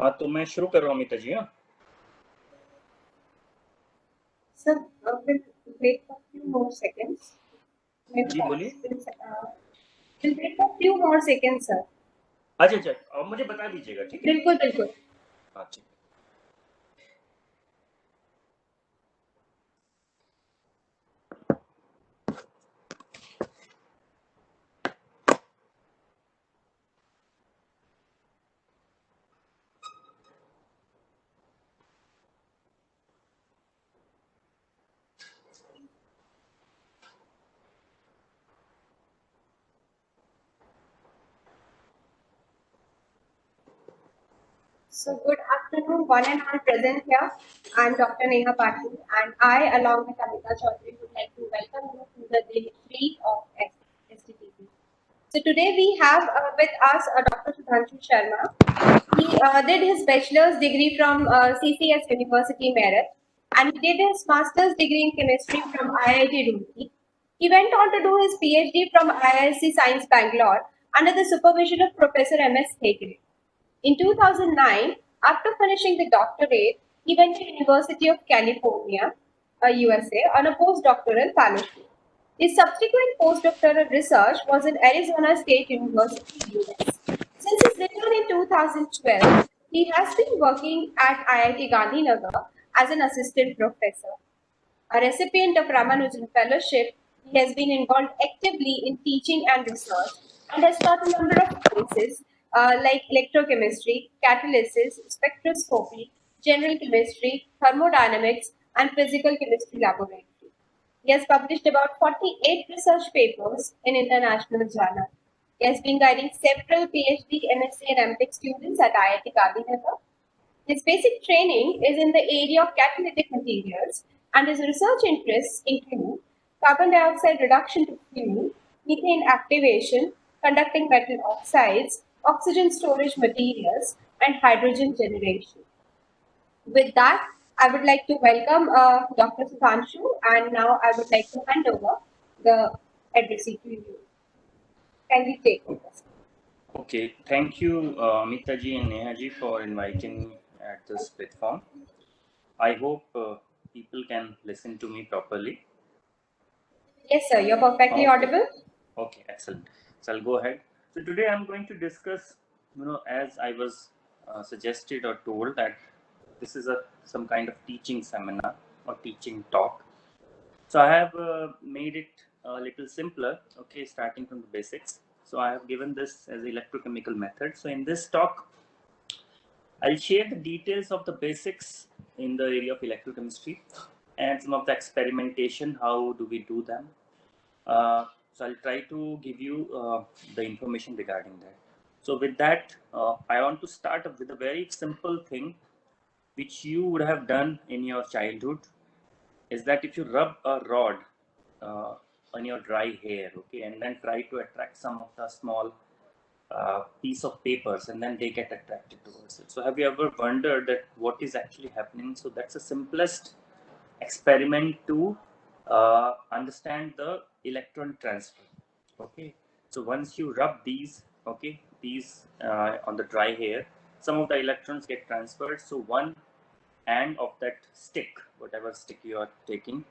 हाँ, तो मैं शुरू कर रहा हूँ अमिता जी। हाँ Sir, we'll wait for few more seconds. Maybe जी, बोलिए। we'll wait for few more seconds, sir. अच्छा अच्छा, अब मुझे बता दीजिएगा, ठीक है। बिल्कुल बिल्कुल. हाँ ठीक। So good afternoon, one and all present here. I'm Dr. Neha Patil, and I, along with Amita Chaudhary, would like to welcome you to the day 3 of STTP. So today we have with us Dr. Sudhanshu Sharma. He did his bachelor's degree from CCS University, Meerut, and he did his master's degree in chemistry from IIT Roorkee. He went on to do his PhD from IISc Science Bangalore under the supervision of Professor M.S. Hegde. In 2009, after finishing the doctorate, he went to University of California, USA, on a postdoctoral fellowship. His subsequent postdoctoral research was in Arizona State University, US. Since his return in 2012, he has been working at IIT Gandhinagar as an assistant professor. A recipient of Ramanujan Fellowship, he has been involved actively in teaching and research and has taught a number of courses like electrochemistry, catalysis, spectroscopy, general chemistry, thermodynamics, and physical chemistry laboratory. He has published about 48 research papers in international journals. He has been guiding several PhD, MSc, and MTech students at IIT Gandhinagar. His basic training is in the area of catalytic materials, and his research interests include carbon dioxide reduction to fuel, methane activation, conducting metal oxides, oxygen storage materials, and hydrogen generation. With that, I would like to welcome Dr. Sudhanshu, and now I would like to hand over the addressee to you. Kindly take over. Okay, thank you, Amita ji and Neha ji, for inviting me at this platform. I hope people can listen to me properly. Yes, sir, you're perfectly audible. Okay, excellent. So I'll go ahead. So today I'm going to discuss, as I was suggested or told that this is some kind of teaching seminar or teaching talk. So I have made it a little simpler, okay, starting from the basics. So I have given this as electrochemical method. So in this talk, I'll share the details of the basics in the area of electrochemistry and some of the experimentation, how do we do them. So I'll try to give you the information regarding that. So with that, I want to start with a very simple thing which you would have done in your childhood, is that if you rub a rod uh, on your dry hair, okay, and then try to attract some of the small piece of papers, and then they get attracted towards it. So have you ever wondered that what is actually happening? So that's the simplest experiment to understand the electron transfer. Okay, so once you rub these, okay, these on the dry hair, some of the electrons get transferred. So one end of that stick, whatever stick you are taking,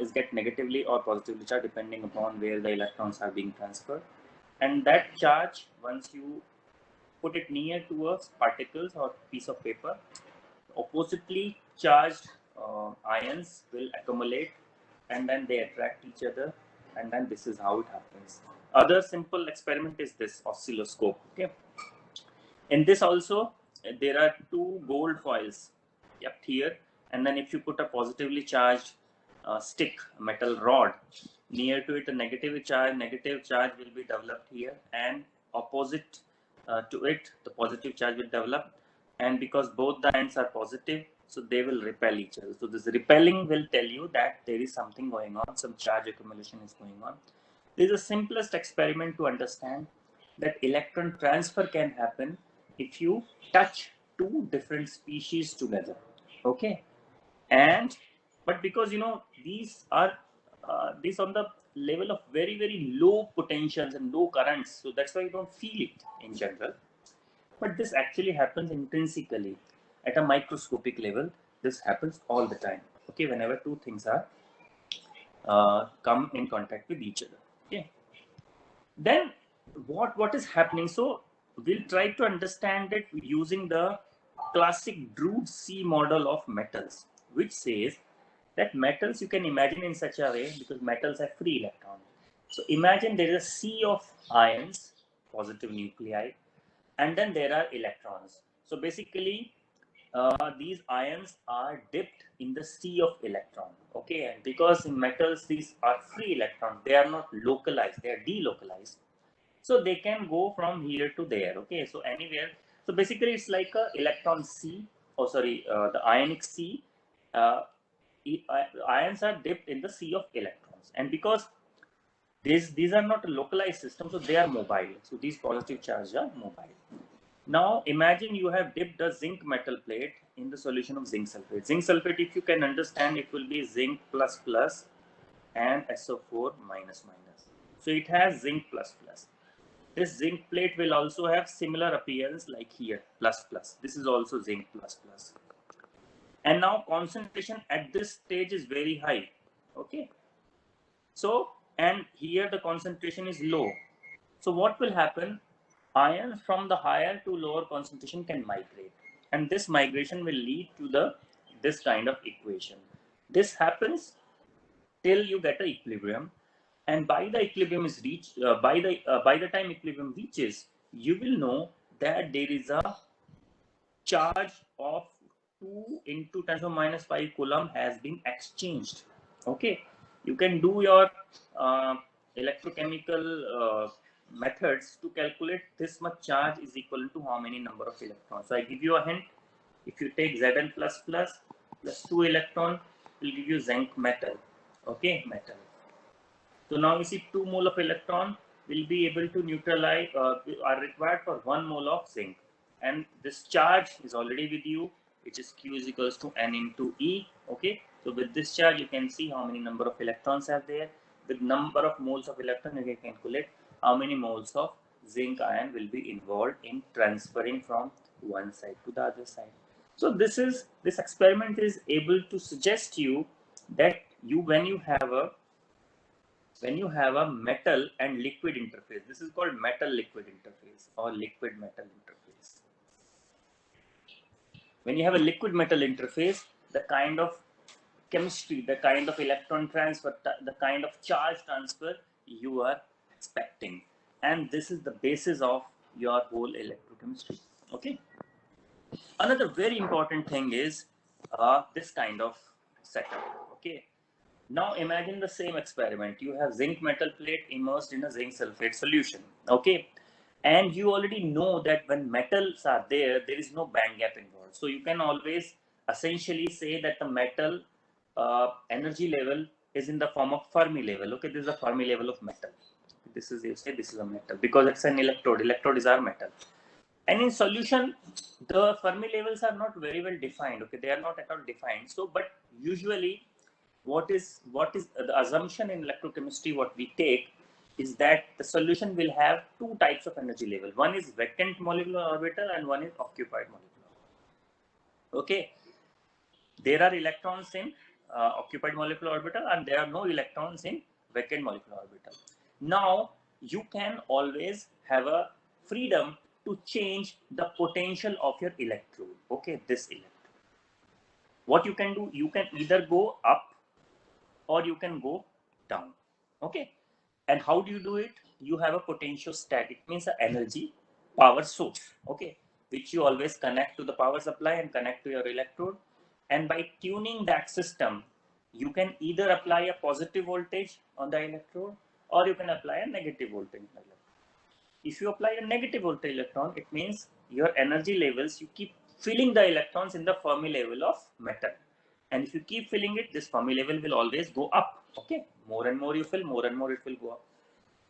is get negatively or positively charged depending upon where the electrons are being transferred. And that charge, once you put it near to a particles or piece of paper, oppositely charged ions will accumulate, and then they attract each other, and then this is how it happens. Other simple experiment is this oscilloscope. Okay, in this also there are two gold foils kept here, and then if you put a positively charged stick, metal rod, near to it a negative charge will be developed here, and opposite to it the positive charge will develop, and because both the ends are positive, so they will repel each other. So this repelling will tell you that there is something going on, some charge accumulation is going on. This is the simplest experiment to understand that electron transfer can happen if you touch two different species together. Okay, and but because these on the level of very low potentials and low currents, so that's why you don't feel it in general. But this actually happens intrinsically at a microscopic level. This happens all the time. Okay, whenever two things are come in contact with each other. Okay, then what is happening? So we'll try to understand it using the classic Drude C model of metals, which says that metals you can imagine in such a way, because metals have free electrons. So imagine there is a sea of ions, positive nuclei, and then there are electrons. So basically, these ions are dipped in the sea of electron. Okay, and because in metals these are free electrons, they are not localized, they are delocalized. So they can go from here to there. Okay, so anywhere. So basically, it's like a electron sea. Oh, sorry, the ionic sea. Uh, Ions are dipped in the sea of electrons, and because these are not a localized system, so they are mobile. So these positive charges are mobile. Now imagine you have dipped a zinc metal plate in the solution of zinc sulfate. Zinc sulfate, if you can understand, it will be zinc plus plus and SO4 minus minus. So it has zinc plus plus. This zinc plate will also have similar appearance like here, plus plus. This is also zinc plus plus. And now concentration at this stage is very high. Okay. So, and here the concentration is low. So what will happen? Ions from the higher to lower concentration can migrate, and this migration will lead to this kind of equation. This happens till you get an equilibrium, and by the equilibrium is reached, by the time equilibrium reaches, you will know that there is a charge of 2 into 10 to minus 5 coulomb has been exchanged. Okay, you can do your electrochemical methods to calculate this much charge is equal to how many number of electrons. So I give you a hint. If you take Zn plus plus 2 electron, will give you zinc metal. Okay, metal. So now we see 2 mole of electron will be able to neutralize, are required for 1 mole of zinc. And this charge is already with you, which is Q is equals to N into E. Okay. So with this charge, you can see how many number of electrons are there. With number of moles of electron, you can calculate how many moles of zinc ion will be involved in transferring from one side to the other side. So this experiment is able to suggest you that when you have a metal and liquid interface, this is called metal liquid interface or liquid metal interface. When you have a liquid metal interface, the kind of chemistry, the kind of electron transfer, the kind of charge transfer you are expecting, and this is the basis of your whole electrochemistry. Okay. Another very important thing is this kind of setup. Okay. Now imagine the same experiment. You have zinc metal plate immersed in a zinc sulfate solution. Okay. And you already know that when metals are there, there is no band gap involved. So you can always essentially say that the metal energy level is in the form of Fermi level. Okay. This is a Fermi level of metal. This is, you say this is a metal because it's an electrode. Electrode is our metal. And in solution, the Fermi levels are not very well defined. Okay. They are not at all defined. So, but usually what is the assumption in electrochemistry, what we take is that the solution will have two types of energy level. One is vacant molecular orbital and one is occupied molecular. Okay, there are electrons in occupied molecular orbital and there are no electrons in vacant molecular orbital. Now you can always have a freedom to change the potential of your electrode. Okay, this electrode, what you can do, you can either go up or you can go down. Okay, and how do you do it? You have a potentiostat. It means an energy power source. Okay, which you always connect to the power supply and connect to your electrode, and by tuning that system, you can either apply a positive voltage on the electrode or you can apply a negative voltage on the electrode. If you apply a negative voltage electron, it means your energy levels, you keep filling the electrons in the Fermi level of metal. And if you keep filling it, this Fermi level will always go up. Okay, more and more you fill, more and more it will go up.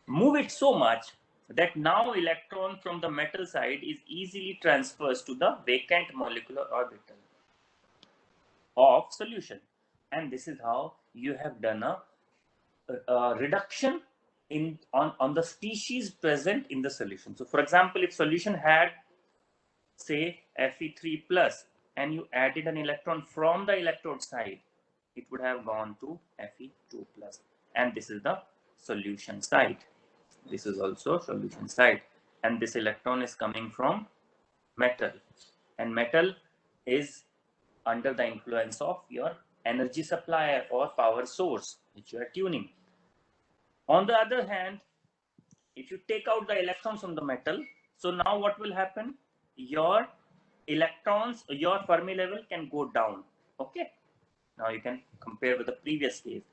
Move it so much that now electron from the metal side is easily transfers to the vacant molecular orbital of solution. And this is how you have done a reduction on the species present in the solution. So for example, if solution had say Fe3 plus, and you added an electron from the electrode side, it would have gone to Fe2 plus, and this is the solution side. This is also solution side, and this electron is coming from metal, and metal is under the influence of your energy supplier or power source which you are tuning. On the other hand, if you take out the electrons from the metal, so now what will happen? Your electrons, your Fermi level can go down. Okay, now you can compare with the previous case,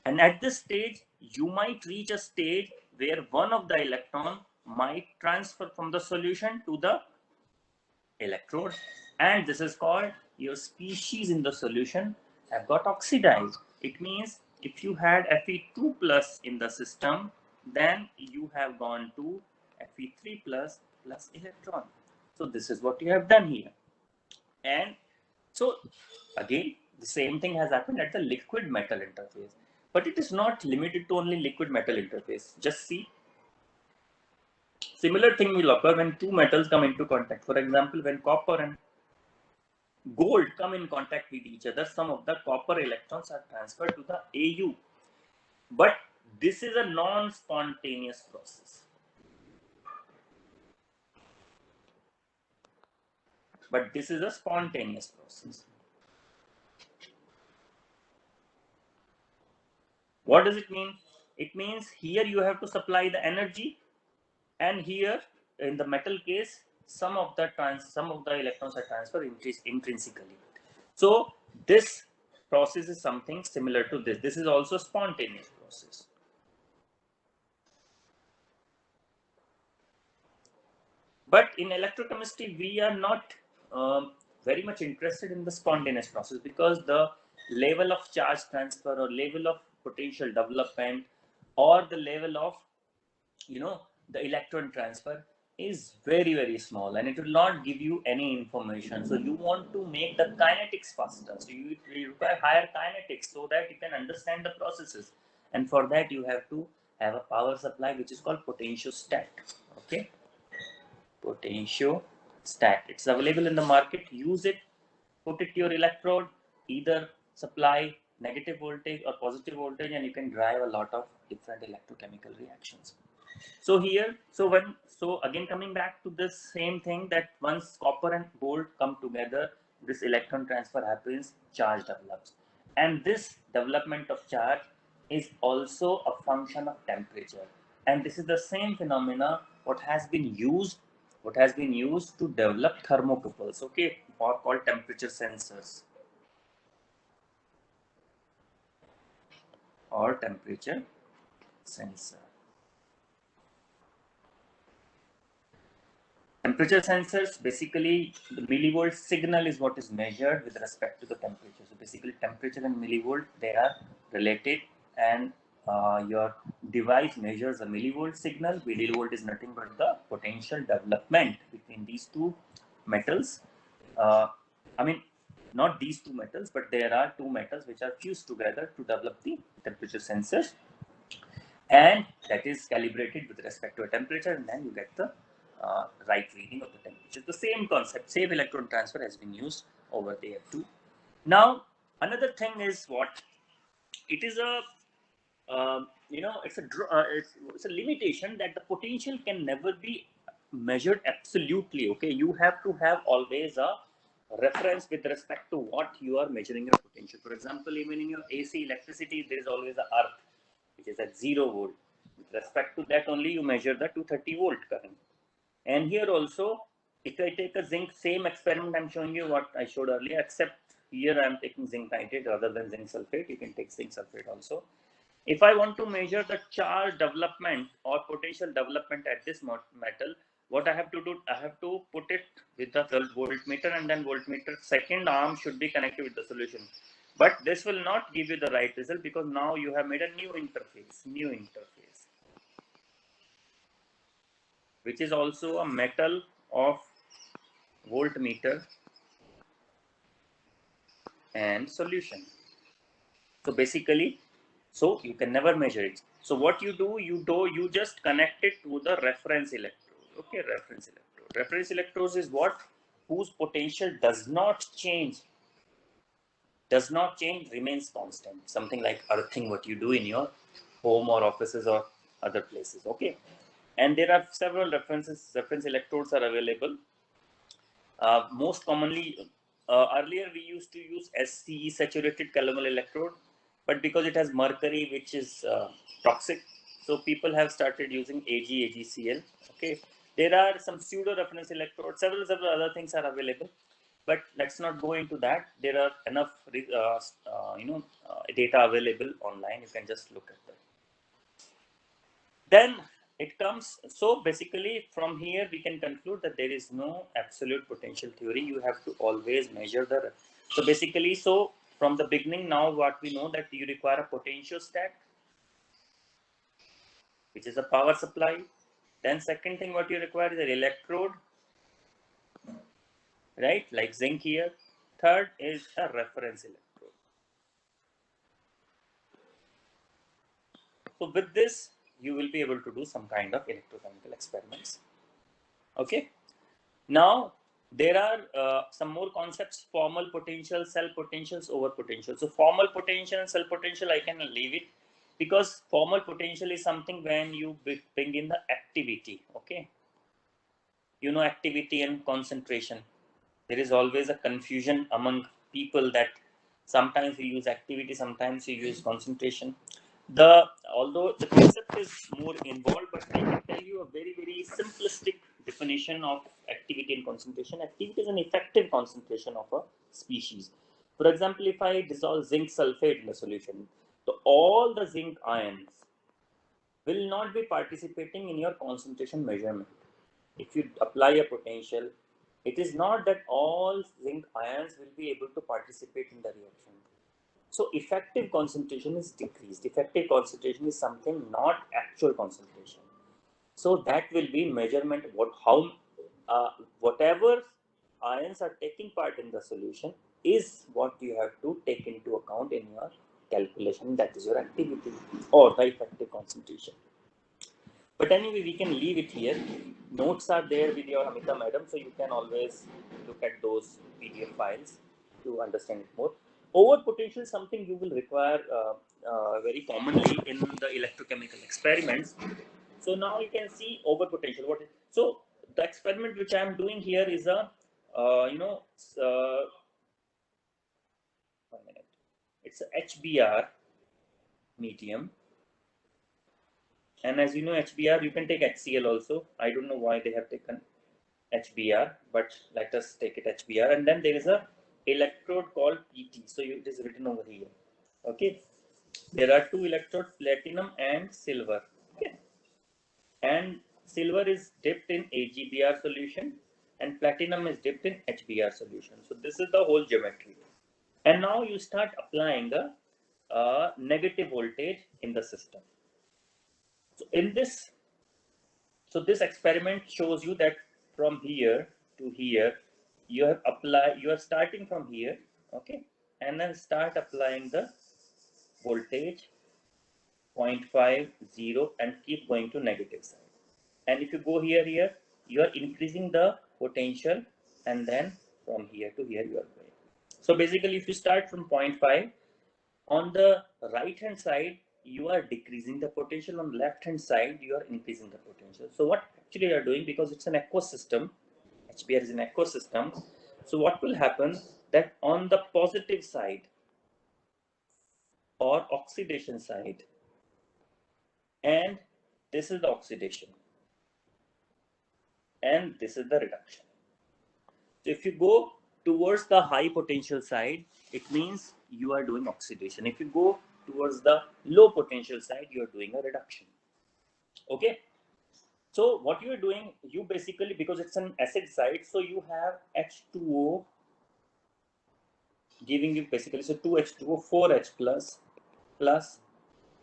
and at this stage you might reach a stage where one of the electron might transfer from the solution to the electrode, and this is called your species in the solution have got oxidized. It means if you had Fe2 plus in the system, then you have gone to Fe3 plus electron. So this is what you have done here. And so again, the same thing has happened at the liquid metal interface, but it is not limited to only liquid metal interface. Just see, similar thing will occur when two metals come into contact. For example, when copper and gold come in contact with each other, some of the copper electrons are transferred to the Au. But this is a non-spontaneous process. But this is a spontaneous process. What does it mean? It means here you have to supply the energy, and here in the metal case, some of the electrons are transferred intrinsically. So this process is something similar to this. This is also a spontaneous process. But in electrochemistry, we are not very much interested in the spontaneous process, because the level of charge transfer or level of potential development or the level of the electron transfer is very, very small, and it will not give you any information. So you want to make the kinetics faster, so you require higher kinetics so that you can understand the processes, and for that you have to have a power supply which is called potentiostat. Okay, potentiostat, it's available in the market. Use it, put it to your electrode, either supply negative voltage or positive voltage, and you can drive a lot of different electrochemical reactions. So here, so again coming back to this same thing, that once copper and gold come together, this electron transfer happens, charge develops, and this development of charge is also a function of temperature, and this is the same phenomena what has been used to develop thermocouples, okay, or called temperature sensors or temperature sensor. Temperature sensors, basically the millivolt signal is what is measured with respect to the temperature. So basically temperature and millivolt, they are related, and your device measures a millivolt signal. Millivolt is nothing but the potential development between these two metals. I mean, not these two metals, but there are two metals which are fused together to develop the temperature sensors, and that is calibrated with respect to a temperature, and then you get the right reading of the temperature. The same concept, same electron transfer has been used over there too. Now, another thing is what? It is a it's a limitation that the potential can never be measured absolutely. Okay, you have to have always a reference with respect to what you are measuring your potential. For example, even in your AC electricity, there is always a earth which is at 0 volt. With respect to that only you measure the 230 volt current. And here also, if I take a zinc, same experiment I'm showing you what I showed earlier, except here I'm taking zinc nitrate rather than zinc sulfate. You can take zinc sulfate also. If I want to measure the charge development or potential development at this metal, what I have to do, I have to put it with the voltmeter, and then voltmeter second arm should be connected with the solution. But this will not give you the right result, because now you have made a new interface, which is also a metal of voltmeter and solution. So basically, so you can never measure it. So what you do, you just connect it to the reference electrode. Okay, reference electrode. Reference electrode is what? whose potential does not change, remains constant. Something like earthing, what you do in your home or offices or other places. Okay, and there are several reference electrodes are available. Most commonly, earlier we used to use SCE, saturated calomel electrode, but because it has mercury, which is toxic, so people have started using AgCl. Okay, there are some pseudo reference electrodes, several other things are available, but let's not go into that. There are enough data available online. You can just look at that. Then it comes, so basically from here we can conclude that there is no absolute potential theory. You have to always measure the, so basically, so from the beginning, now what we know that you require a potentiostat, which is a power supply. Then second thing what you require is an electrode, right, like zinc here. Third is a reference electrode. So with this you will be able to do some kind of electrochemical experiments. Okay, now there are some more concepts: formal potential, cell potentials, over potential. So formal potential and cell potential, I can leave it, because formal potential is something when you bring in the activity. Okay, you know, activity and concentration. There is always a confusion among people that sometimes you use activity, sometimes you use concentration. Although the concept is more involved, but I can tell you a very simplistic definition of activity and concentration. Activity is an effective concentration of a species. For example, if I dissolve zinc sulfate in a solution, so all the zinc ions will not be participating in your concentration measurement. If you apply a potential, it is not that all zinc ions will be able to participate in the reaction. So effective concentration is decreased. Effective concentration is something, not actual concentration. So that will be measurement, whatever ions are taking part in the solution is what you have to take into account in your calculation. That is your activity or the effective concentration. But anyway, we can leave it here. Notes are there with your Amita madam, so you can always look at those PDF files to understand it more. Over potential is something you will require very commonly in the electrochemical experiments. So now you can see over potential. So the experiment which I am doing here is a 1 minute. It's a HBr medium. And as you know, HBr, you can take HCl also. I don't know why they have taken HBr, but let us take it HBr. And then there is a electrode called PT. So it is written over here. Okay. There are two electrodes, platinum and silver. Okay. And silver is dipped in AgBr solution and platinum is dipped in HBr solution. So this is the whole geometry. And now you start applying the negative voltage in the system. So in this, this experiment shows you that from here to here, you are starting from here, okay, and then start applying the voltage 0.50 and keep going to negative side. And if you go here, you are increasing the potential, and then from here to here you are going. So basically, if you start from 0.5, on the right hand side you are decreasing the potential, on the left hand side you are increasing the potential. So what actually you are doing, because it's an ecosystem, HBr is an ecosystem, so what will happen that on the positive side or oxidation side, and this is the oxidation and this is the reduction. So if you go towards the high potential side, it means you are doing oxidation. If you go towards the low potential side, you are doing a reduction. Okay. So what you are doing, you basically, because it's an acid side, so you have H2O giving you basically, so 2H2O, 4H plus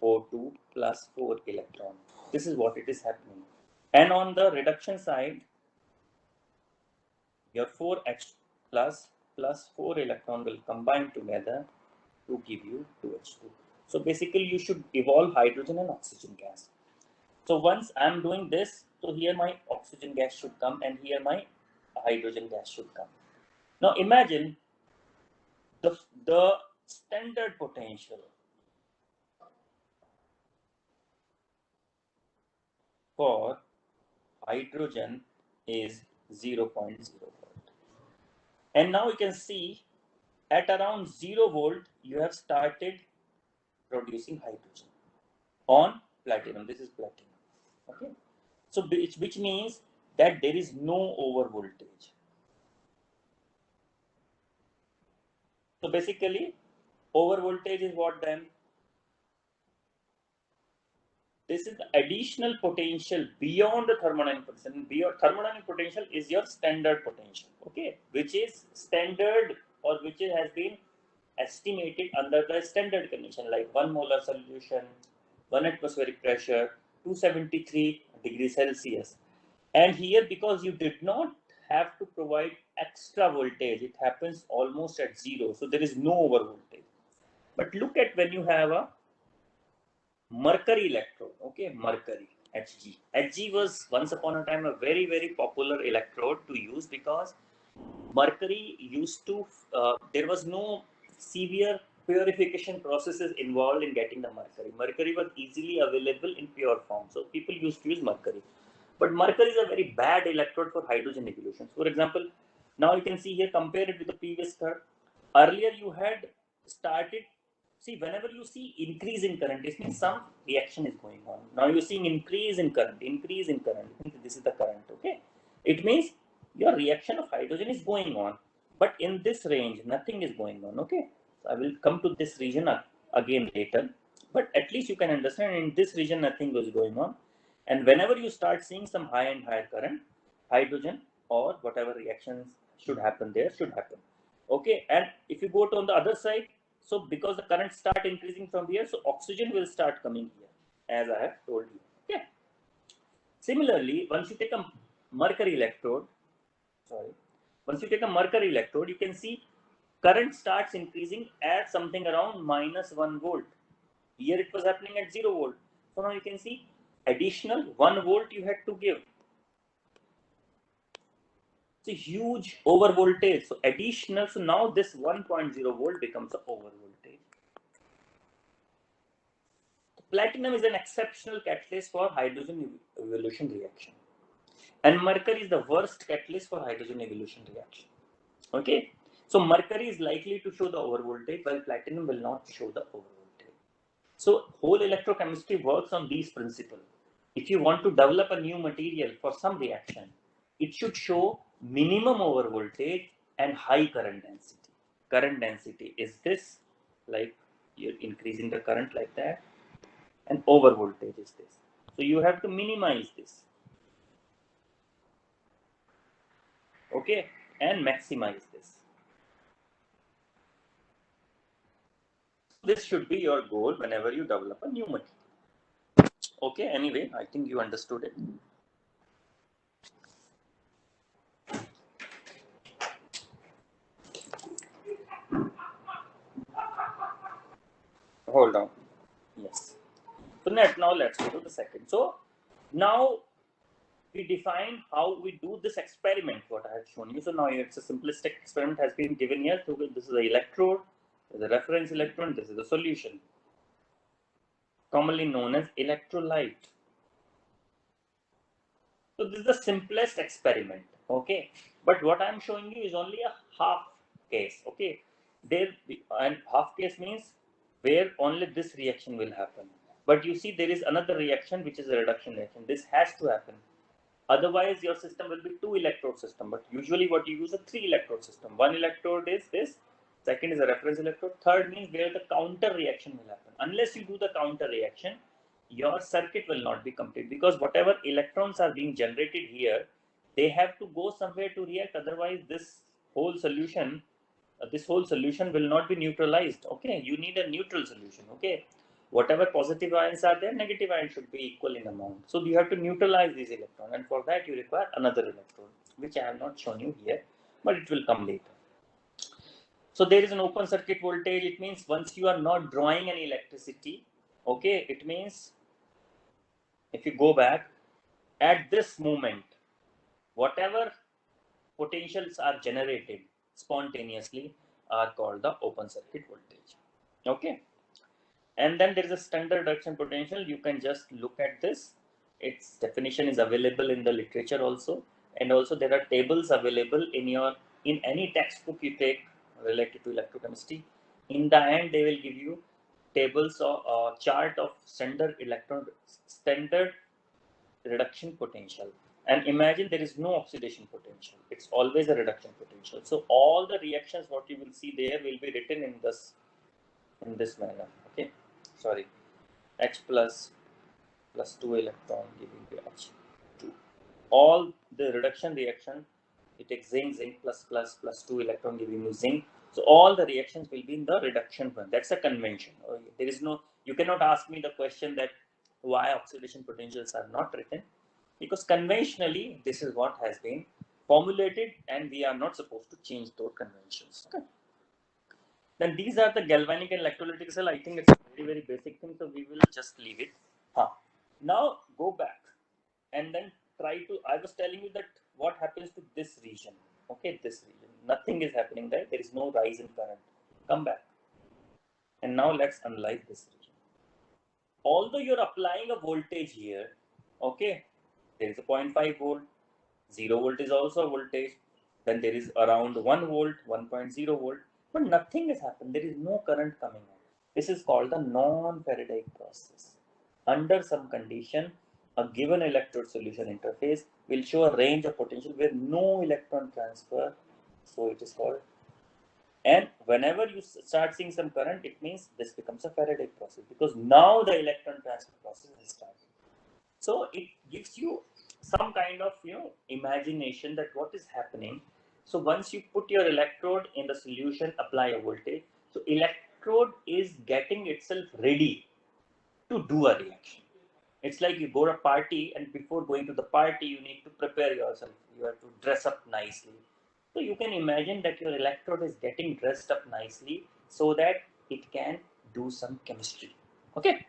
O2 plus 4 electron. This is what it is happening. And on the reduction side, your 4H plus 4 electron will combine together to give you 2H2. So basically you should evolve hydrogen and oxygen gas. So once I'm doing this, so here my oxygen gas should come and here my hydrogen gas should come. Now imagine the standard potential for hydrogen is 0.0 volt. And now you can see at around 0 volt, you have started producing hydrogen on platinum. This is platinum. Okay. So which means that there is no over voltage. So basically, over voltage is what then? This is the additional potential beyond the thermodynamic potential. Beyond thermodynamic potential is your standard potential, okay, which is standard or which has been estimated under the standard condition, like 1 molar solution, 1 atmospheric pressure, 273 degrees Celsius. And here, because you did not have to provide extra voltage, it happens almost at zero. So there is no over voltage. But look at when you have a mercury electrode, okay, mercury, Hg. Hg was once upon a time a very, very popular electrode to use because mercury used to, there was no severe purification processes involved in getting the mercury. Mercury was easily available in pure form. So people used to use mercury. But mercury is a very bad electrode for hydrogen evolution. For example, now you can see here, compare it with the previous curve. Earlier you had started, see, whenever you see increase in current, it means some reaction is going on. Now you're seeing increase in current, this is the current, okay? It means your reaction of hydrogen is going on, but in this range, nothing is going on, okay? So I will come to this region again later, but at least you can understand in this region, nothing is going on. And whenever you start seeing some high and higher current, hydrogen or whatever reactions should happen there should happen. Okay, and if you go to on the other side, so because the current start increasing from here, so oxygen will start coming here, as I have told you. Okay. Similarly, once you take a mercury electrode, you can see current starts increasing at something around -1 volt. Here it was happening at 0 volt. So now you can see additional 1 volt you had to give. It's a huge over voltage. So additional, so now this 1.0 volt becomes an over voltage. Platinum is an exceptional catalyst for hydrogen evolution reaction. And mercury is the worst catalyst for hydrogen evolution reaction. Okay. So mercury is likely to show the over voltage while platinum will not show the over voltage. So whole electrochemistry works on these principles. If you want to develop a new material for some reaction, it should show minimum over voltage and high current density. Current density is this, like you're increasing the current like that, and over voltage is this. So you have to minimize this, okay, and maximize this. This should be your goal whenever you develop a new material. Okay, anyway, I think you understood it. Hold on. Yes. So now let's go to the second. So now we define how we do this experiment, what I have shown you. So now it's a simplistic experiment has been given here. So this is the electrode, the reference electron, this is the solution, commonly known as electrolyte. So this is the simplest experiment, okay? But what I'm showing you is only a half case, okay? And half case means where only this reaction will happen. But you see there is another reaction which is a reduction reaction. This has to happen. Otherwise, your system will be 2 electrode system. But usually what you use a 3 electrode system. 1 electrode is this. Second is a reference electrode. Third means where the counter reaction will happen. Unless you do the counter reaction, your circuit will not be complete, because whatever electrons are being generated here, they have to go somewhere to react. Otherwise, this whole solution will not be neutralized. Okay, you need a neutral solution. Okay, whatever positive ions are there, negative ions should be equal in amount. So you have to neutralize these electrons, and for that you require another electrode, which I have not shown you here, but it will come later. So there is an open circuit voltage. It means once you are not drawing any electricity, okay, it means if you go back at this moment, whatever potentials are generated, spontaneously are called the open circuit voltage. Okay. And then there is a standard reduction potential. You can just look at this. Its definition is available in the literature also, and also there are tables available in any textbook you take related to electrochemistry. In the end, they will give you tables or chart of standard reduction potential. And imagine there is no oxidation potential. It's always a reduction potential. So all the reactions what you will see there will be written in this manner. Okay, sorry, H plus 2 electron giving you H2. All the reduction reaction, it takes zinc plus 2 electron giving you zinc. So all the reactions will be in the reduction one. That's a convention. There is no, you cannot ask me the question that why oxidation potentials are not written, because conventionally this is what has been formulated and we are not supposed to change those conventions. Okay. Then these are the galvanic and electrolytic cell. I think it's a very, very basic thing, so we will just leave it. Now go back and then try to, I was telling you that what happens to this region. Okay, this region. Nothing is happening there. There is no rise in current. Come back. And now let's analyze this region. Although you're applying a voltage here, okay, there is a 0.5 volt, 0 volt is also a voltage. Then there is around 1 volt, 1.0 volt, but nothing has happened. There is no current coming out. This is called the non-Faraday process. Under some condition, a given electrode solution interface will show a range of potential where no electron transfer, so it is called. And whenever you start seeing some current, it means this becomes a Faraday process, because now the electron transfer process is started. So it gives you some kind of imagination that what is happening. So once you put your electrode in the solution, apply a voltage, so electrode is getting itself ready to do a reaction. It's like you go to a party, and before going to the party you need to prepare yourself. You have to dress up nicely. So you can imagine that your electrode is getting dressed up nicely so that it can do some chemistry. Okay,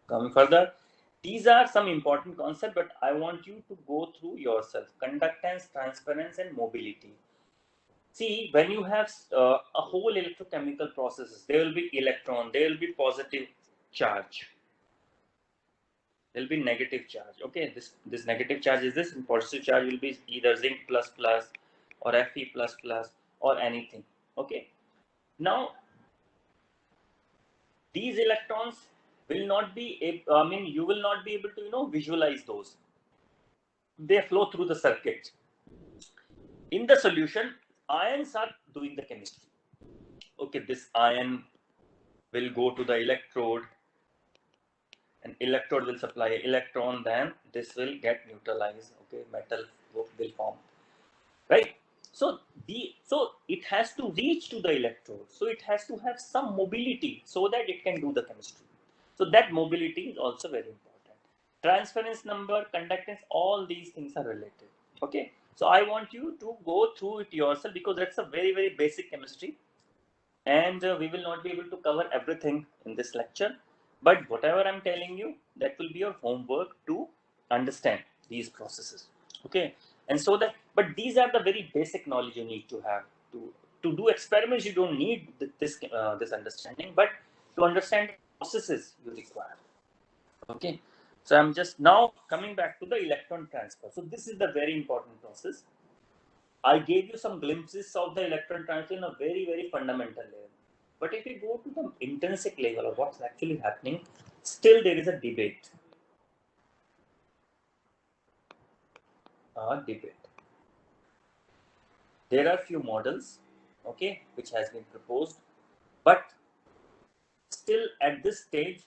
coming further, these are some important concepts, but I want you to go through yourself. Conductance, transference, and mobility. See, when you have a whole electrochemical processes, there will be electron, there will be positive charge, there will be negative charge. Okay, this negative charge is this, and positive charge will be either zinc plus plus or Fe plus plus or anything. Okay, now these electrons will not be able, I mean, you will not be able to visualize those. They flow through the circuit. In the solution, ions are doing the chemistry. Okay, this ion will go to the electrode, and electrode will supply electron, then this will get neutralized. Okay, metal will form, right? So it has to reach to the electrode, so it has to have some mobility so that it can do the chemistry. So that mobility is also very important. Transference number, conductance, all these things are related. Okay, so I want you to go through it yourself, because that's a very, very basic chemistry, and we will not be able to cover everything in this lecture, but whatever I'm telling you, that will be your homework to understand these processes. Okay, and so that, but these are the very basic knowledge you need to have. To do experiments, you don't need this understanding, but to understand processes you require. Okay, so I'm just now coming back to the electron transfer. So this is the very important process. I gave you some glimpses of the electron transfer in a very, very fundamental level. But if you go to the intrinsic level of what's actually happening, still there is a debate. There are few models, okay, which has been proposed, but still at this stage,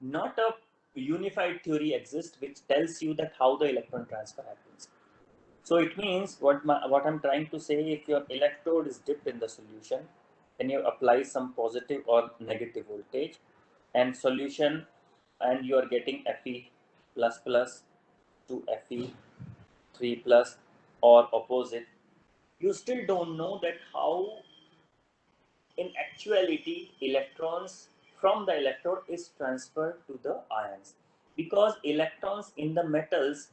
not a unified theory exists which tells you that how the electron transfer happens. So it means what I'm trying to say, if your electrode is dipped in the solution, then you apply some positive or negative voltage and solution, and you are getting Fe plus plus to Fe 3 plus or opposite. You still don't know that how in actuality electrons from the electrode is transferred to the ions, because electrons in the metals,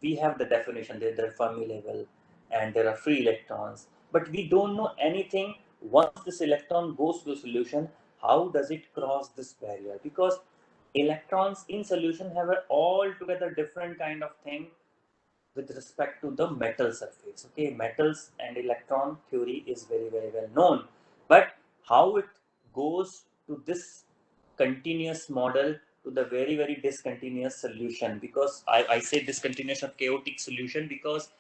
we have the definition, their Fermi level, and there are free electrons, but we don't know anything. Once this electron goes to the solution, how does it cross this barrier? Because electrons in solution have an altogether different kind of thing with respect to the metal surface. Okay, metals and electron theory is very, very well known, but how it goes to this continuous model to the very, very discontinuous solution, because I say discontinuous or chaotic solution because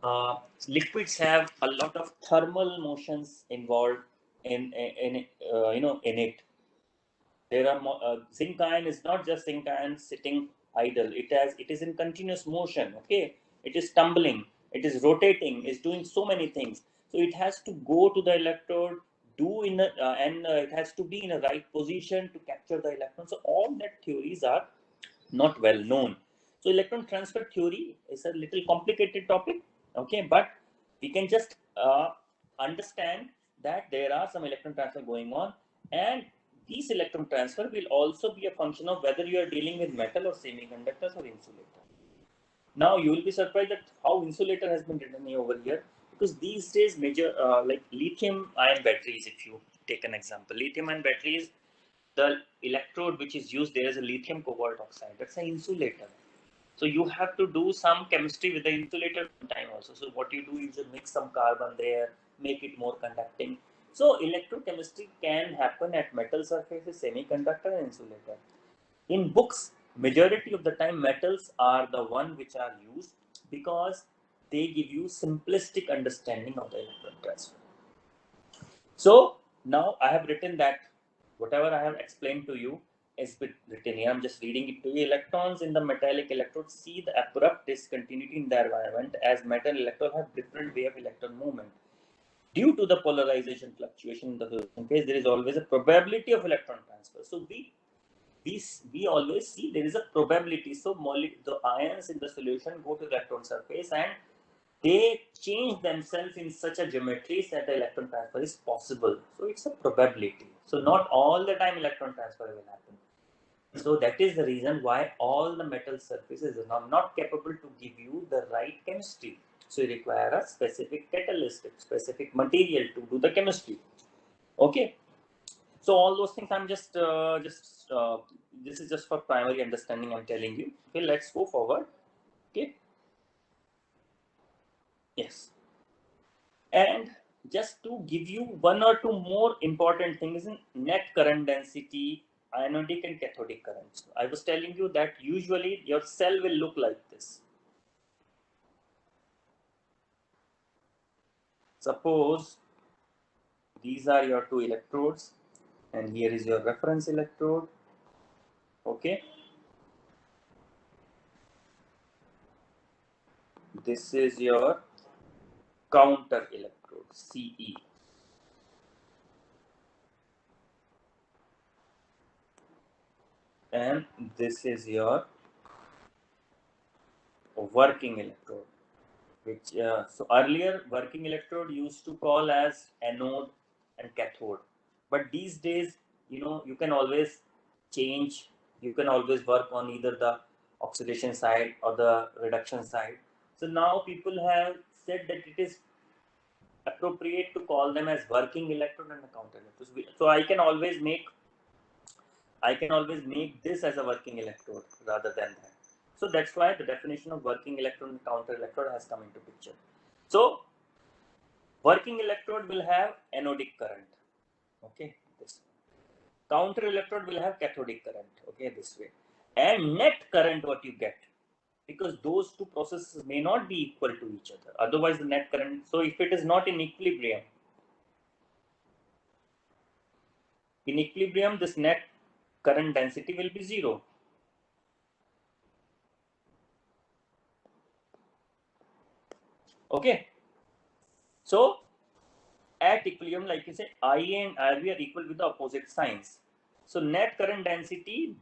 uh, liquids have a lot of thermal motions involved in it. There are zinc ion is not just zinc ion sitting idle. It is in continuous motion. Okay, it is tumbling, it is rotating, is doing so many things. So it has to go to the electrode, do in the and it has to be in a right position to capture the electron. So all that theories are not well known. So electron transfer theory is a little complicated topic. Okay, but we can just understand that there are some electron transfer going on, and these electron transfer will also be a function of whether you are dealing with metal or semiconductors or insulator. Now you will be surprised at how insulator has been written over here, because these days major like lithium ion batteries, if you take an example, lithium ion batteries, the electrode which is used there is a lithium cobalt oxide. That's an insulator. So you have to do some chemistry with the insulator time also. So what you do is you mix some carbon there, make it more conducting. So electrochemistry can happen at metal surfaces, semiconductor and insulator. In books, majority of the time metals are the one which are used because they give you simplistic understanding of the electron transfer. So now I have written that whatever I have explained to you is written here. I'm just reading it to you. Electrons in the metallic electrode see the abrupt discontinuity in the environment as metal electrons have different way of electron movement. Due to the polarization fluctuation in the solution phase, there is always a probability of electron transfer. So we always see there is a probability. So the ions in the solution go to the electron surface and they change themselves in such a geometry that the electron transfer is possible. So it's a probability. So not all the time electron transfer will happen. So that is the reason why all the metal surfaces are not capable to give you the right chemistry. So you require a specific catalyst, specific material to do the chemistry. Okay. So all those things I'm just this is just for primary understanding I'm telling you. Okay, let's go forward. Okay. Yes. And just to give you one or two more important things in net current density, anodic and cathodic currents. I was telling you that usually your cell will look like this. Suppose these are your two electrodes and here is your reference electrode. Okay. This is your counter electrode, CE. And this is your working electrode, which so earlier working electrode used to call as anode and cathode, but these days you can always change, you can always work on either the oxidation side or the reduction side. So now people have said that it is appropriate to call them as working electrode and a counter electrode. So I can always make this as a working electrode rather than that. So that's why the definition of working electrode and counter electrode has come into picture. So working electrode will have anodic current. Okay, this counter electrode will have cathodic current. Okay, this way. And net current what you get, because those two processes may not be equal to each other. Otherwise the net current, so if it is not in equilibrium, this net current density will be 0. Okay. So at equilibrium, like you say, IA and IB are equal with the opposite signs. So net current density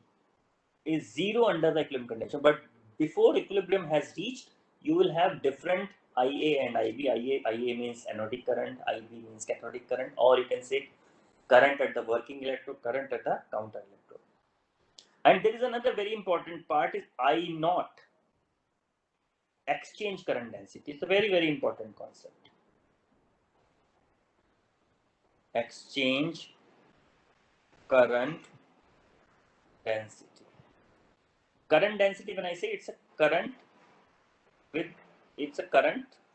is 0 under the equilibrium condition. But before equilibrium has reached, you will have different IA and IB. IA means anodic current, IB means cathodic current, or you can say current at the working electrode, current at the counter electrode. And there is another very important part is I naught. exchange current density. It's a very, very important concept. Exchange current density. Current density, when I say it's a current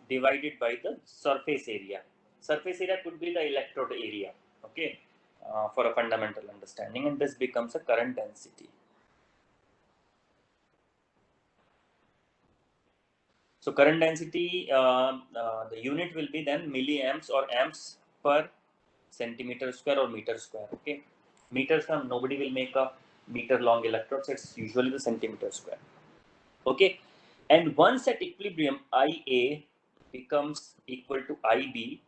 divided by the surface area. Surface area could be the electrode area, okay, for a fundamental understanding, and this becomes a current density. So current density, the unit will be then milliamps or amps per centimeter square or meter square. Okay, meters, nobody will make a meter long electrodes. It's usually the centimeter square. Okay, and once at equilibrium, IA becomes equal to IB,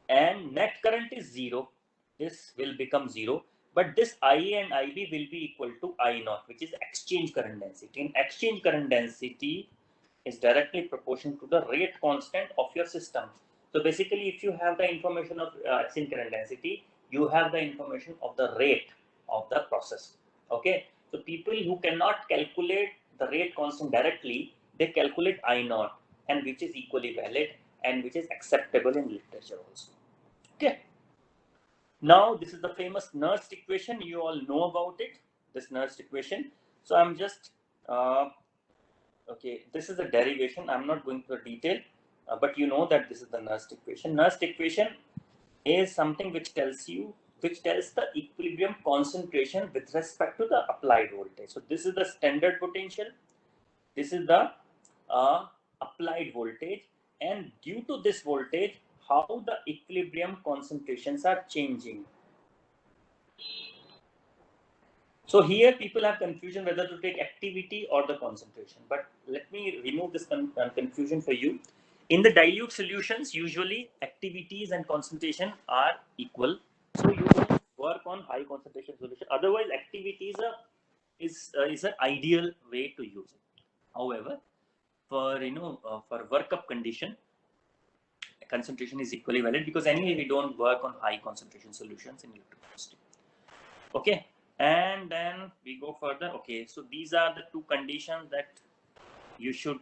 and net current is zero. This will become zero, but this IA and IB will be equal to I naught, which is exchange current density. In exchange current density is directly proportional to the rate constant of your system. So basically, if you have the information of exchange current density, you have the information of the rate of the process. Okay, so people who cannot calculate the rate constant directly, they calculate I naught, and which is equally valid and which is acceptable in literature also. Okay. Now this is the famous Nernst equation. You all know about it. This Nernst equation. So I'm just okay, this is a derivation. I'm not going to the detail, but you know that this is the Nernst equation. Nernst equation is something which tells the equilibrium concentration with respect to the applied voltage. So this is the standard potential. This is the applied voltage, and due to this voltage, how the equilibrium concentrations are changing. So here people have confusion whether to take activity or the concentration, but let me remove this confusion for you. In the dilute solutions, usually activities and concentration are equal, so you don't work on high concentration solution. Otherwise, activity is an ideal way to use it. However, for for workup condition, concentration is equally valid, because anyway we don't work on high concentration solutions in electrochemistry. Okay, and then we go further. Okay, so these are the two conditions that you should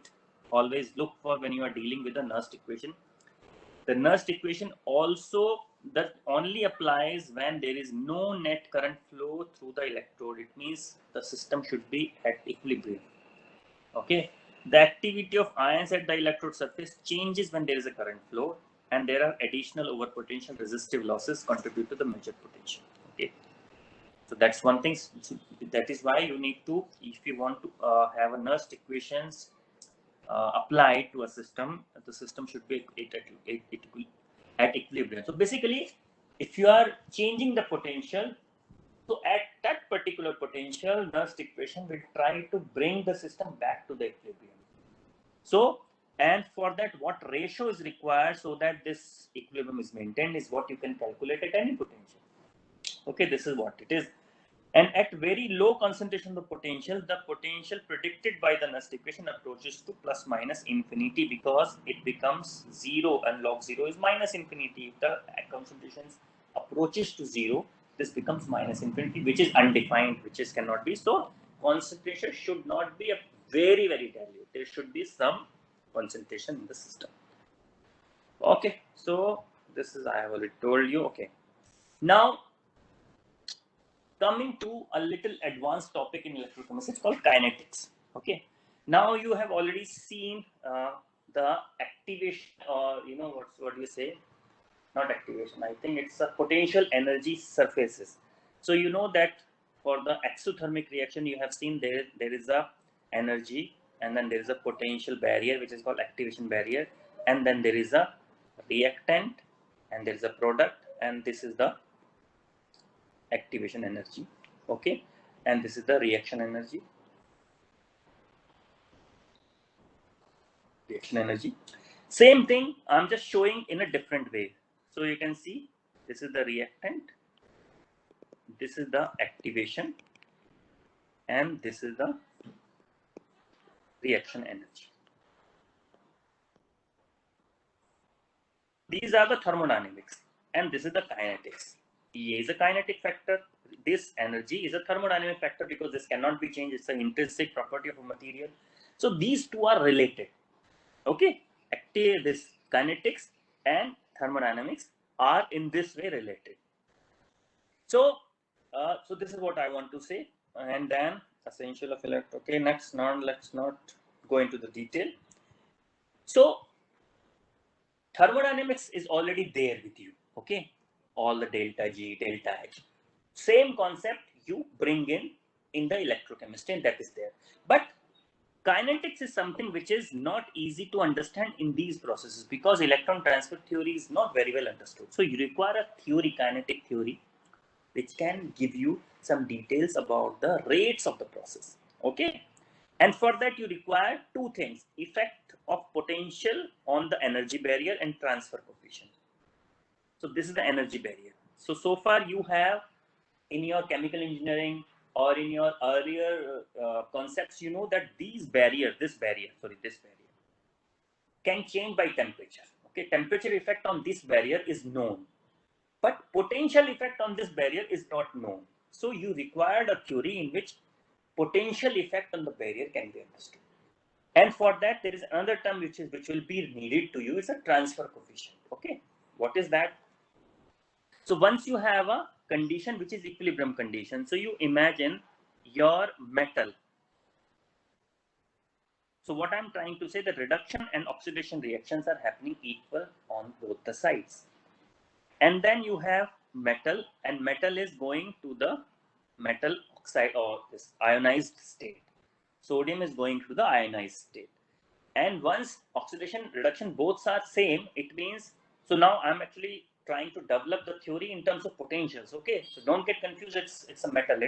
always look for when you are dealing with the Nernst equation. The Nernst equation also that only applies when there is no net current flow through the electrode. It means the system should be at equilibrium. Okay, the activity of ions at the electrode surface changes when there is a current flow, and there are additional overpotential resistive losses contribute to the measured potential. Okay, so that's one thing. That is why you need to, if you want to have a Nernst equations applied to a system, the system should be at equilibrium. So basically, if you are changing the potential, so at that particular potential, Nernst equation will try to bring the system back to the equilibrium. So, and for that, what ratio is required so that this equilibrium is maintained is what you can calculate at any potential. Okay, this is what it is. And at very low concentration of potential, the potential predicted by the Nernst equation approaches to plus minus infinity, because it becomes zero, and log zero is minus infinity. If the concentrations approaches to zero, this becomes minus infinity, which is undefined, which is cannot be. So concentration should not be a very, very dilute. There should be some concentration in the system. Okay, so this is, I have already told you. Okay, now coming to a little advanced topic in electrochemistry, it's called kinetics. Okay, now you have already seen the activation, or what do you say? Not activation. I think it's a potential energy surfaces. So you know that for the exothermic reaction, you have seen there is a energy, and then there is a potential barrier, which is called activation barrier, and then there is a reactant, and there is a product, and this is the activation energy. Okay, and this is the reaction energy. Same thing, I'm just showing in a different way. So you can see this is the reactant, this is the activation, and this is the reaction energy. These are the thermodynamics, and this is the kinetics. E is a kinetic factor. This energy is a thermodynamic factor, because this cannot be changed. It's an intrinsic property of a material. So these two are related. Okay, this kinetics and thermodynamics are in this way related. So, so this is what I want to say, and then essential of electron. Okay, next, now let's not go into the detail. So, thermodynamics is already there with you. Okay, all the delta G, delta H, same concept you bring in the electrochemistry, and that is there. But kinetics is something which is not easy to understand in these processes because electron transfer theory is not very well understood. So you require a theory, kinetic theory, which can give you some details about the rates of the process. Okay, and for that you require two things: effect of potential on the energy barrier and transfer coefficient. So this is the energy barrier. So far you have in your chemical engineering or in your earlier concepts, you know that this barrier can change by temperature. Okay, temperature effect on this barrier is known, but potential effect on this barrier is not known. So you required a theory in which potential effect on the barrier can be understood. And for that, there is another term which will be needed to you. It's a transfer coefficient. Okay, what is that? So once you have a condition which is equilibrium condition, so you imagine your metal. So what I'm trying to say, the reduction and oxidation reactions are happening equal on both the sides. And then you have metal, and metal is going to the metal oxide or this ionized state. Sodium is going to the ionized state. And once oxidation reduction both are same, it means, so now I'm actually trying to develop the theory in terms of potentials. Okay, so don't get confused, it's a metal,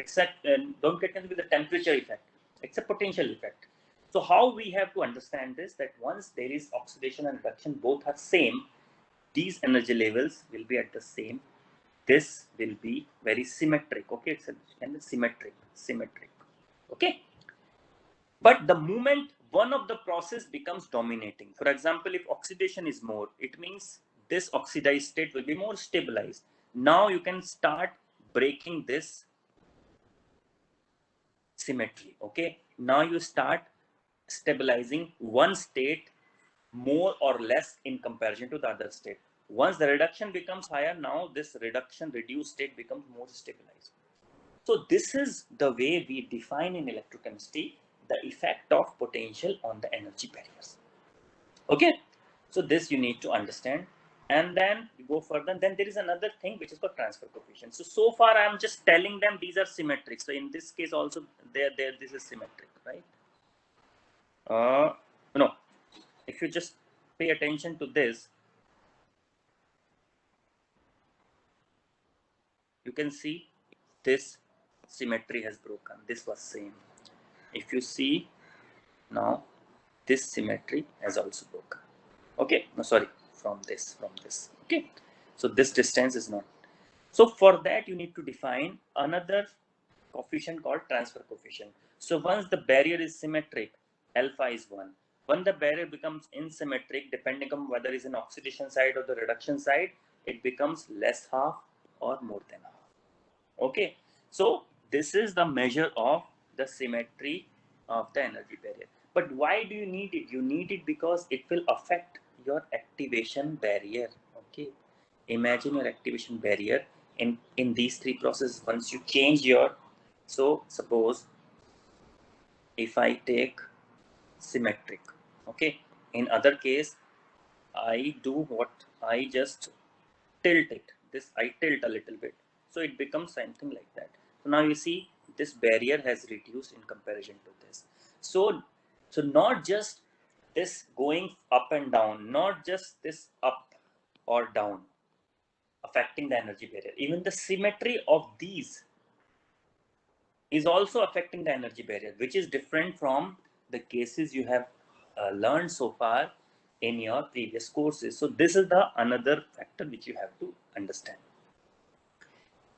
don't get confused with the temperature effect, it's a potential effect. So how we have to understand this, that once there is oxidation and reduction both are same, these energy levels will be at the same, this will be very symmetric. Okay, it's a symmetric. Okay, but the moment one of the process becomes dominating, for example, if oxidation is more, it means this oxidized state will be more stabilized. Now you can start breaking this symmetry. Okay, now you start stabilizing one state more or less in comparison to the other state. Once the reduction becomes higher, now this reduced state becomes more stabilized. So this is the way we define in electrochemistry the effect of potential on the energy barriers. Okay, so this you need to understand, and then you go further. Then there is another thing which is called transfer coefficient. So far I'm just telling them these are symmetric. So in this case also this is symmetric, right? No, if you just pay attention to this, you can see this symmetry has broken. This was same. If you see now, this symmetry has also broken. Okay, no, sorry, from this. Okay, so this distance is not. So for that you need to define another coefficient called transfer coefficient. So once the barrier is symmetric, alpha is 1. When the barrier becomes asymmetric, depending on whether it's an oxidation side or the reduction side, it becomes less half or more than half. Okay, so this is the measure of the symmetry of the energy barrier. But why do you need it? You need it because it will affect your activation barrier. Okay, imagine your activation barrier in these three processes. Once you change your, so suppose if I take symmetric, okay, in other case I do what, I just tilt it, this I tilt a little bit, so it becomes something like that. So now you see this barrier has reduced in comparison to this. So not just this going up and down, not just this up or down affecting the energy barrier, even the symmetry of these is also affecting the energy barrier, which is different from the cases you have learned so far in your previous courses. So this is the another factor which you have to understand.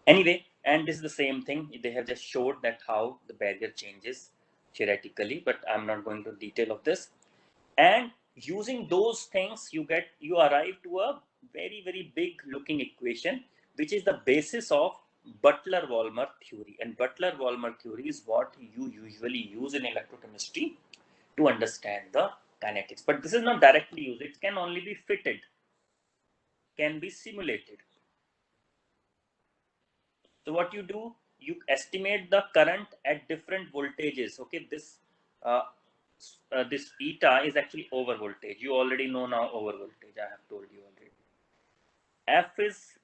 Anyway, and this is the same thing. They have just showed that how the barrier changes theoretically, but I'm not going to detail of this. And using those things, you arrive to a very, very big looking equation, which is the basis of Butler-Volmer theory. And Butler-Volmer theory is what you usually use in electrochemistry to understand the kinetics. But this is not directly used. It can only be fitted, can be simulated. So what you do, you estimate the current at different voltages. Okay, this eta is actually over voltage. You already know now over voltage. I have told you already. F is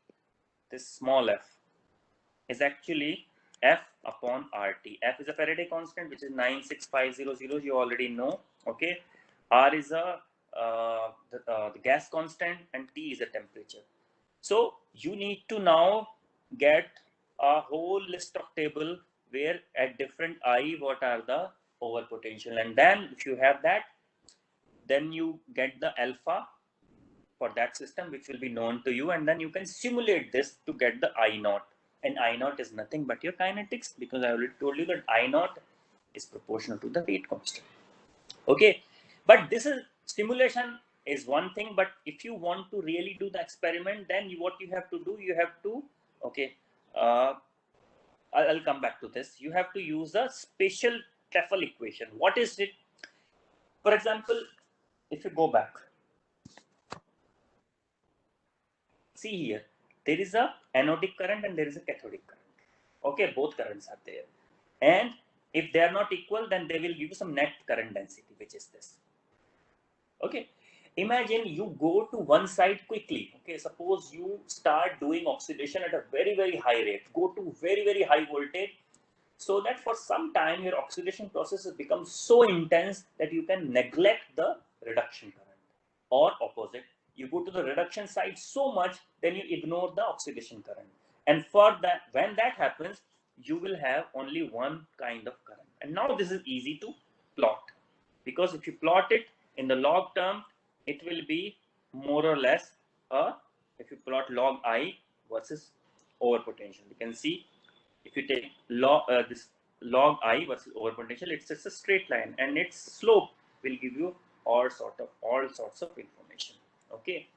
this small f is actually F upon RT. F is a Faraday constant, which is 96500. You already know. Okay. R is the gas constant, and T is the temperature. So you need to now get a whole list of table where at different I what are the over potential, and then if you have that, then you get the alpha for that system, which will be known to you, and then you can simulate this to get the I naught. And I naught is nothing but your kinetics, because I already told you that I naught is proportional to the rate constant. Okay, but this is simulation is one thing, but if you want to really do the experiment, then what you have to do, you have to, okay, I'll come back to this. You have to use a special TEFL equation. What is it? For example, if you go back, see here, there is a anodic current and there is a cathodic current. Okay, both currents are there. And if they are not equal, then they will give you some net current density, which is this. Okay, imagine you go to one side quickly. Okay, suppose you start doing oxidation at a very, very high rate, go to very, very high voltage, so that for some time your oxidation process has become so intense that you can neglect the reduction current. Or opposite, you go to the reduction side so much, then you ignore the oxidation current. And for that, when that happens, you will have only one kind of current. And now this is easy to plot, because if you plot it in the log term, it will be more or less if you plot log I versus over potential, you can see if you take this log I versus over potential, it's just a straight line, and its slope will give you all sorts of information. Okay,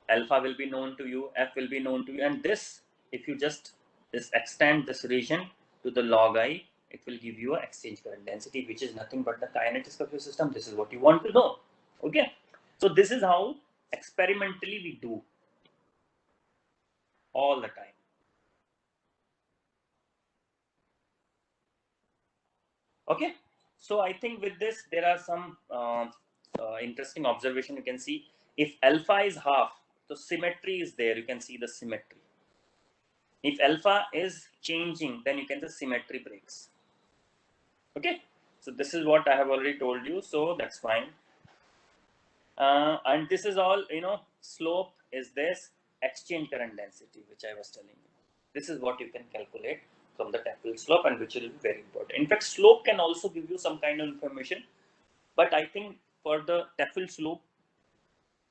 alpha will be known to you, F will be known to you, and this, if you just extend this region to the log I, it will give you an exchange current density, which is nothing but the kinetics of your system. This is what you want to know. Okay, so this is how experimentally we do all the time. Okay, so I think with this there are some interesting observation. You can see if alpha is half, so symmetry is there. You can see the symmetry. If alpha is changing, then you can the symmetry breaks. Okay, so this is what I have already told you, so that's fine. And this is all, you know, slope is this, exchange current density, which I was telling you. This is what you can calculate from the TEFL slope, and which will be very important. In fact, slope can also give you some kind of information, but I think for the TEFL slope,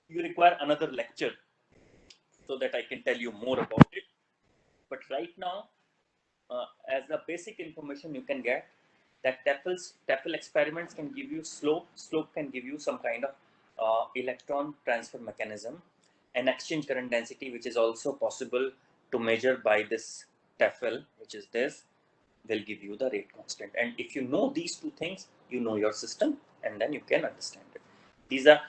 you require another lecture so that I can tell you more about it. But right now, as a basic information you can get, that TEFL experiments can give you slope can give you some kind of electron transfer mechanism, and exchange current density, which is also possible to measure by this TEFL, which is this, will give you the rate constant. And if you know these two things, you know your system, and then you can understand it. These are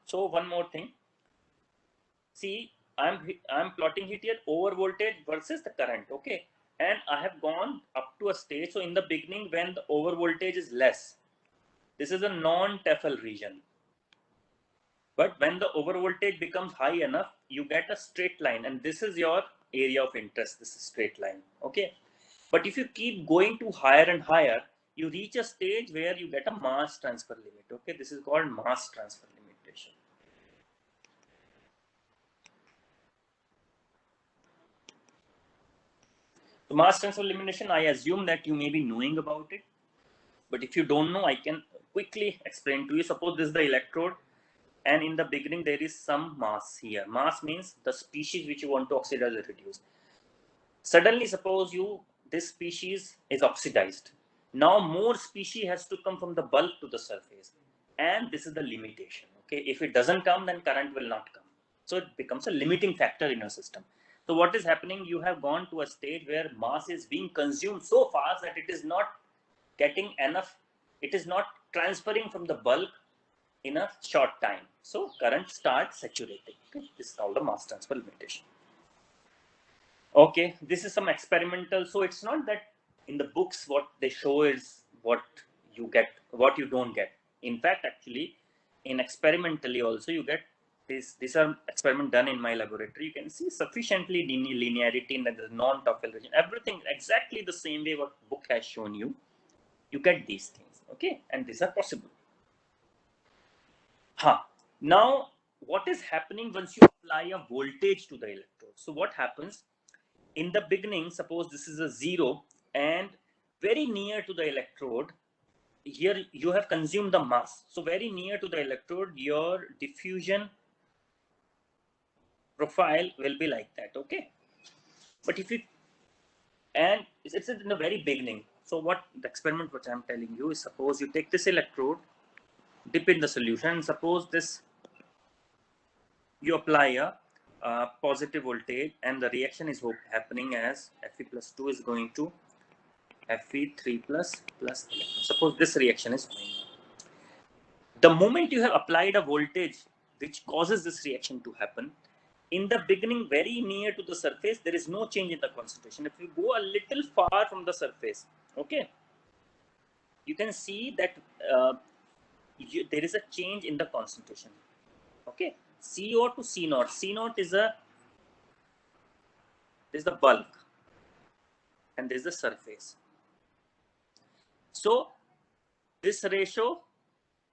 so one more thing. See, I'm plotting it here over voltage versus the current. Okay, and I have gone up to a stage. So in the beginning, when the over voltage is less, this is a non-TEFL region. But when the over voltage becomes high enough, you get a straight line, and this is your area of interest. This is straight line. Okay, but if you keep going to higher and higher, you reach a stage where you get a mass transfer limit. Okay, this is called mass transfer limitation. So mass transfer limitation, I assume that you may be knowing about it, but if you don't know, I can quickly explain to you. Suppose this is the electrode, and in the beginning there is some mass here. Mass means the species which you want to oxidize or reduce. Suddenly, suppose this species is oxidized. Now more species has to come from the bulk to the surface, and this is the limitation. Okay, if it doesn't come, then current will not come. So it becomes a limiting factor in your system. So what is happening? You have gone to a stage where mass is being consumed so fast that it is not getting enough. It is not transferring from the bulk in a short time. So current starts saturating. Okay? This is called the mass transfer limitation. Okay, this is some experimental. So it's not that in the books what they show is what you get, what you don't get. In fact, actually, in experimentally also you get this. These are experiment done in my laboratory. You can see sufficiently linearity in the non-Toffel region. Everything exactly the same way what book has shown you. You get these things. Okay, and these are possible. Now, what is happening once you apply a voltage to the electrode? So what happens? In the beginning, suppose this is a 0 and very near to the electrode, here you have consumed the mass. So very near to the electrode, your diffusion profile will be like that, okay? But if you, and it's in the very beginning. So what the experiment which I'm telling you is, suppose you take this electrode, dip in the solution, suppose this, you apply a positive voltage and the reaction is happening as Fe plus 2 is going to Fe3 plus electron. Suppose this reaction is going on. The moment you have applied a voltage which causes this reaction to happen, in the beginning, very near to the surface, there is no change in the concentration. If you go a little far from the surface, okay, you can see that there is a change in the concentration. Okay, CO to C naught. C naught is the bulk, and this is the surface. So this ratio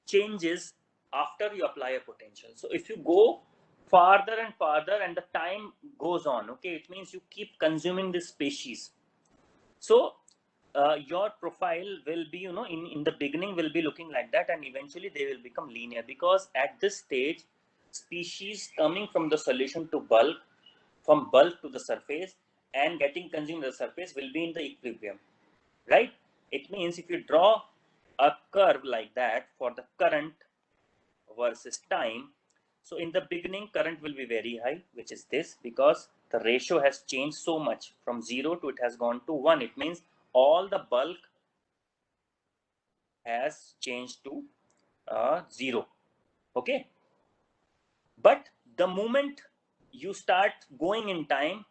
changes after you apply a potential. So if you go farther and farther and the time goes on, okay, it means you keep consuming this species. So your profile will be, in the beginning will be looking like that, and eventually they will become linear, because at this stage, species coming from the solution to bulk, from bulk to the surface and getting consumed at the surface will be in the equilibrium, right? It means if you draw a curve like that for the current versus time, so in the beginning current will be very high, which is this, because the ratio has changed so much from 0 to it has gone to 1. It means all the bulk has changed to 0. Okay, but the moment you start going in time,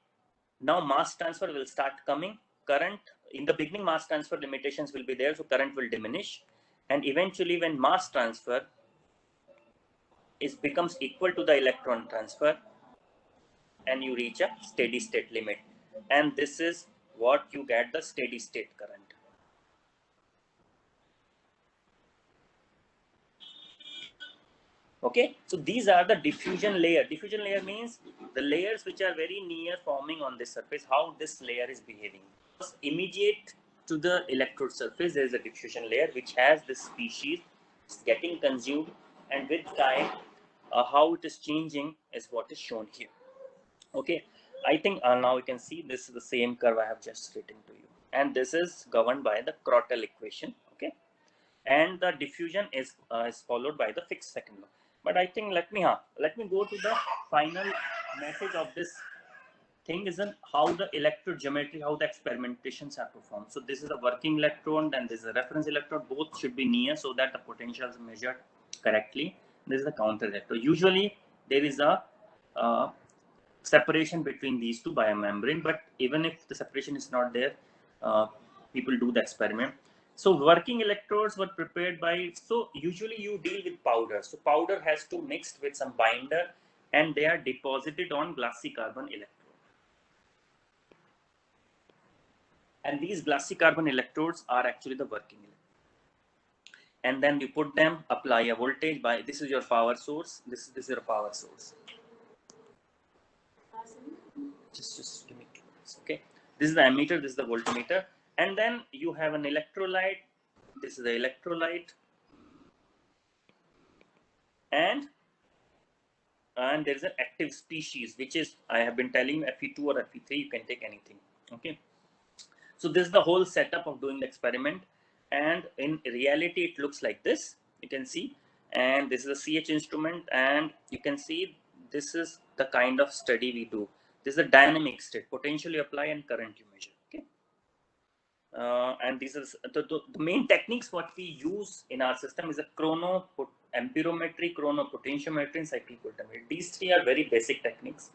now mass transfer will start coming. Current, in the beginning mass transfer limitations will be there, so current will diminish, and eventually when mass transfer becomes equal to the electron transfer, and you reach a steady state limit, and this is what you get, the steady state current. Okay, so these are the diffusion layer. Diffusion layer means the layers which are very near forming on this surface, how this layer is behaving. Immediate to the electrode surface, there is a diffusion layer which has this species getting consumed, and with time how it is changing is what is shown here. Okay, I think now you can see this is the same curve I have just written to you, and this is governed by the Krotel equation. Okay, and the diffusion is followed by the fixed second law. But I think let me go to the final message of this thing, is how the electrode geometry, how the experimentations are performed. So this is a working electrode and this is a reference electrode. Both should be near so that the potential is measured correctly. This is the counter electrode. Usually there is a separation between these two by a membrane, but even if the separation is not there, people do the experiment. So working electrodes were prepared by, so usually you deal with powder. So powder has to mix with some binder and they are deposited on glassy carbon electrode. And these glassy carbon electrodes are actually the working electrodes. And then you put them, apply a voltage by, this is your power source, this is your power source. Just give me 2 minutes, okay? This is the ammeter, this is the voltmeter, and then you have an electrolyte. This is the electrolyte, and there is an active species, which is, I have been telling you, Fe2 or Fe3, you can take anything, okay? So this is the whole setup of doing the experiment, and in reality it looks like this, you can see, and this is a CH instrument, and you can see this is the kind of study we do. This is a dynamic state, potential you apply and current you measure. Okay. and these are the main techniques what we use in our system is a amperometry, chronopotentiometry, and cyclic voltammetry. These three are very basic techniques.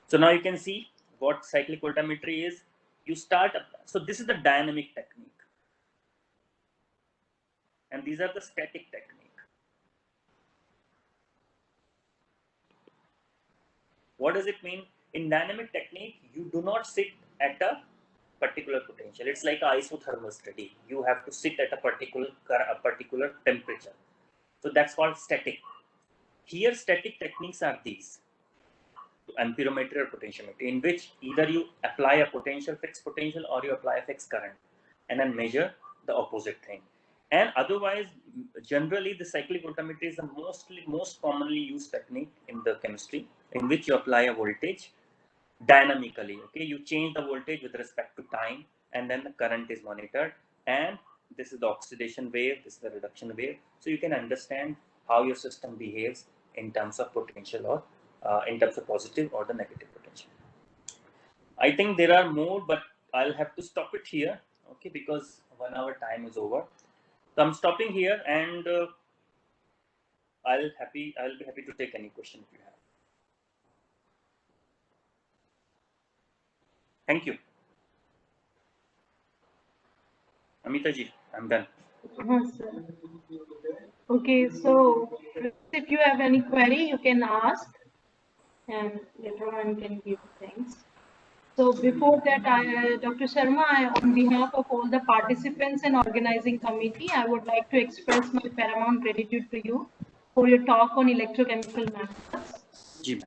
So now you can see what cyclic voltammetry is. You start, so this is the dynamic technique, and these are the static technique. What does it mean? In dynamic technique, you do not sit at a particular potential. It's like an isothermal study. You have to sit at a particular temperature. So that's called static. Here, static techniques are these: amperometry or potentiometry, in which either you apply a fixed potential, or you apply a fixed current, and then measure the opposite thing. And otherwise, generally, the cyclic voltammetry is the most commonly used technique in the chemistry, in which you apply a voltage dynamically. Okay, you change the voltage with respect to time, and then the current is monitored. And this is the oxidation wave, this is the reduction wave. So you can understand how your system behaves in terms of potential, or in terms of positive or the negative potential. I think there are more, but I'll have to stop it here. Okay, because 1 hour time is over. So I'm stopping here, and I'll be happy to take any question if you have. Thank you. Amita ji, I'm done. Sir. Okay, so if you have any query, you can ask, and later on can give thanks. So before that, Dr. Sharma, on behalf of all the participants and organizing committee, I would like to express my paramount gratitude to you for your talk on electrochemical methods.